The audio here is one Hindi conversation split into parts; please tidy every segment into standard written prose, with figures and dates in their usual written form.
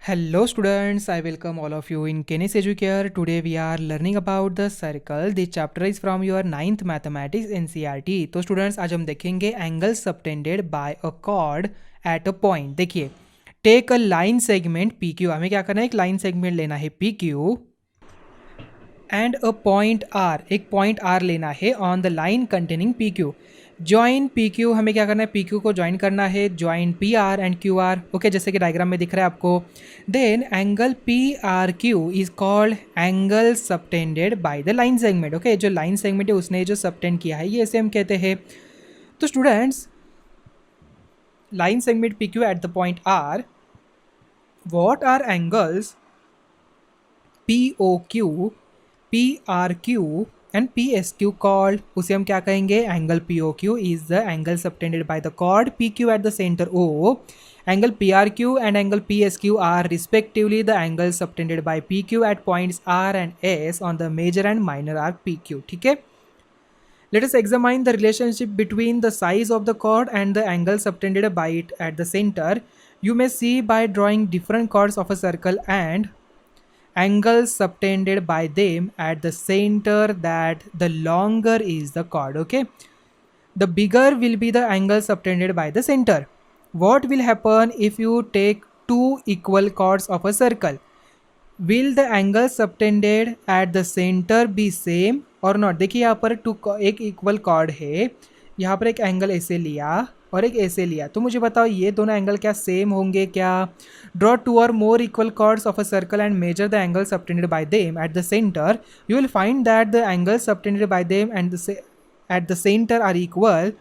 Hello students, I welcome all of you in Kenis Educare. Today we are learning about the circle. The chapter is from your 9th mathematics NCERT. तो students आज हम देखेंगे angle subtended by a chord at a point. देखिए, take a line segment PQ. हमें क्या करना है, एक line segment लेना है PQ and a point R, एक point R लेना है on the line containing PQ. Join P Q, हमें क्या करना है, पी क्यू को ज्वाइन करना है, join P R and Q R. Okay, जैसे कि डायग्राम में दिख रहा है आपको. Then angle P R Q is called angle subtended by the line segment. Okay, जो लाइन सेगमेंट है उसने जो सबटेंड किया है ये इसे हम कहते हैं. तो students, line segment P Q at the point R, what are angles P O Q, P R Q and P S Q called, उसे हम क्या कहेंगे, angle P O Q is the angle subtended by the chord P Q at the centre O. Angle P R Q and angle P S Q are respectively the angle subtended by P Q at points R and S on the major and minor arc P Q. ठीक है, let us examine the relationship between the size of the chord and the angle subtended by it at the center. You may see by drawing different chords of a circle and angles subtended by them at the center that the longer is the chord. Okay, the bigger will be the angle subtended by the center. What will happen if you take two equal chords of a circle? Will the angle subtended at the center be same or not? देखिए यहाँ पर एक इक्वल कॉर्ड है, यहाँ पर एक एंगल ऐसे लिया और एक ऐसे लिया, तो मुझे बताओ ये दोनों एंगल क्या सेम होंगे क्या? Draw two or more equal chords of a circle and measure the angle subtended by them at the centre. You will find that the angle subtended by them and at the centre are equal.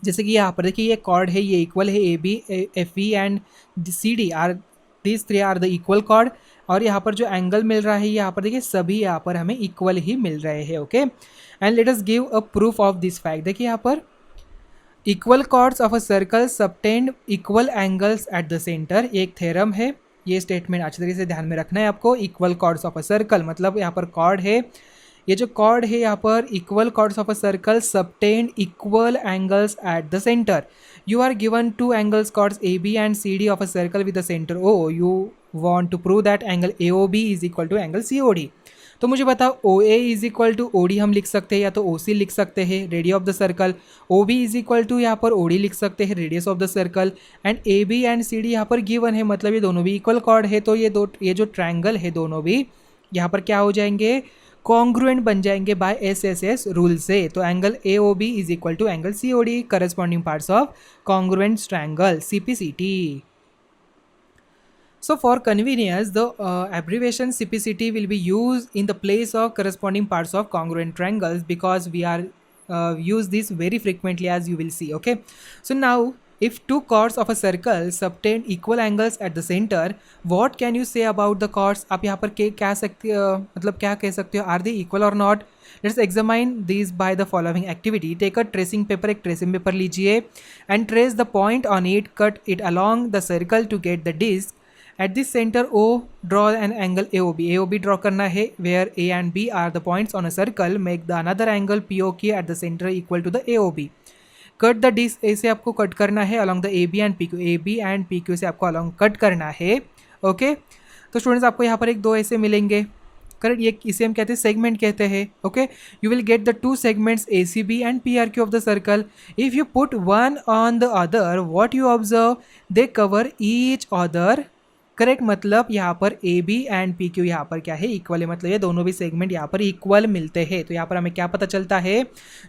जैसे कि यहाँ पर देखिए ये कॉर्ड है, ये इक्वल है, A B F E and C D are, these three are the equal chord. और यहाँ पर जो एंगल मिल रहा है यहाँ पर देखिए सभी यहाँ पर हमें इक्वल ही मिल रहे हैं. Okay, and let us give a proof of this fact. देखिए यहाँ पर equal chords of a circle subtend equal angles at the centre, ये एक थ्योरम है. ये स्टेटमेंट अच्छी तरीके से ध्यान में रखना है आपको. Equal chords of a circle मतलब यहाँ पर कॉर्ड है, ये जो कॉर्ड है यहाँ पर equal chords of a circle subtend equal angles at the centre. You are given two angles chords AB and CD of a circle with the center O. You want to prove that angle AOB is equal to angle COD. तो मुझे बताओ OA is equal to OD हम लिख सकते हैं या तो OC लिख सकते हैं, radius of the circle. OB is equal to यहाँ पर OD लिख सकते हैं, radius of the circle. And AB and CD यहाँ पर गिवन है, मतलब ये दोनों भी इक्वल कॉर्ड है. तो ये जो ट्रायंगल है दोनों भी यहाँ पर क्या हो जाएंगे, कॉन्ग्रुएंट बन जाएंगे बाय एस रूल से. तो angle A O B is equal to angle C O D, corresponding parts of congruent triangle CPCT. So for convenience, the abbreviation CPCT will be used in the place of corresponding parts of congruent triangles because we are use this very frequently, as you will see. Okay, so now if two chords of a circle subtend equal angles at the center, what can you say about the chords? आप यहाँ पर क्या सकते मतलब क्या कह सकते हो, are they equal or not? Let's examine these by the following activity. Take a tracing paper, एक tracing paper लीजिए and trace the point on it, cut it along the circle to get the disc. At this center O, draw an angle AOB. AOB draw करना है where A and B are the points on a circle. Make the another angle POQ at the center equal to the AOB. Cut the disc, ऐसे आपको कट करना है along the AB and PQ. AB and PQ से आपको अलॉन्ग कट करना है. ओके, तो स्टूडेंट्स आपको यहाँ पर एक दो ऐसे मिलेंगे, करेक्ट. ये इसे हम कहते हैं सेगमेंट कहते हैं. Okay, you will get the two segments ACB and PRQ of the circle. If you put one on the other, what you observe, they cover each other. Correct, मतलब यहाँ पर A B and P Q यहाँ पर क्या है, इक्वल है, मतलब ये दोनों भी सेगमेंट यहाँ पर इक्वल मिलते हैं. तो यहाँ पर हमें क्या पता चलता है,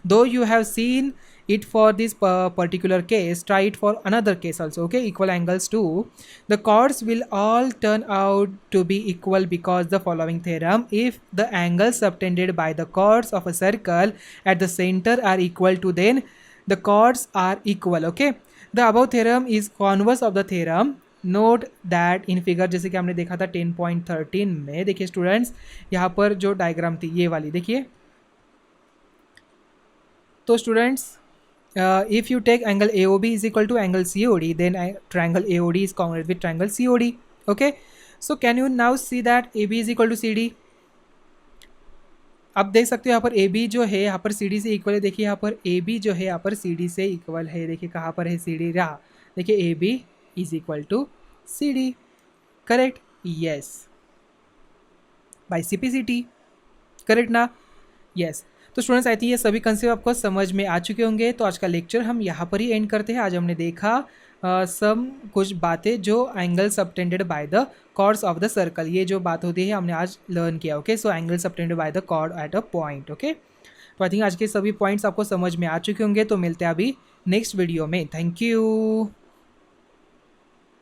दो you have seen it for this particular case, try it for another case also. Okay, equal angles too, the chords will all turn out to be equal because the following theorem: if the angles subtended by the chords of a circle at the center are equal to, then the chords are equal. Okay, the above theorem is converse of the theorem. Note that in figure, जैसे कि हमने देखा था 10.13 में. देखिए स्टूडेंट्स, यहाँ पर जो डायग्राम थी ये वाली देखिए. तो students, if you take angle AOB is equal to angle COD, then triangle AOD is congruent with triangle COD. Okay, so can you now see that AB is equal to CD? अब देख सकते हो यहाँ पर AB जो है यहाँ पर CD से इक्वल है. देखिए यहाँ पर AB जो है यहाँ पर CD से इक्वल है. देखिए कहाँ पर है CD रहा, देखिए AB is equal to CD. Correct, yes, by CPCT, correct ना, यस। तो स्टूडेंट्स आई थिंक ये सभी कंसेप्ट आपको समझ में आ चुके होंगे। तो आज का लेक्चर हम यहाँ पर ही एंड करते हैं। आज हमने देखा सम कुछ बातें जो angle subtended by the chords of the circle, ये जो बात होती है हमने आज लर्न किया। Okay, so angle subtended by the chord at a point. Okay, तो आई थिंक आज के सभी पॉइंट्स आपको समझ में आ चुके होंगे। तो मिलते हैं अभी नेक्स्ट वीडियो में। Thank you.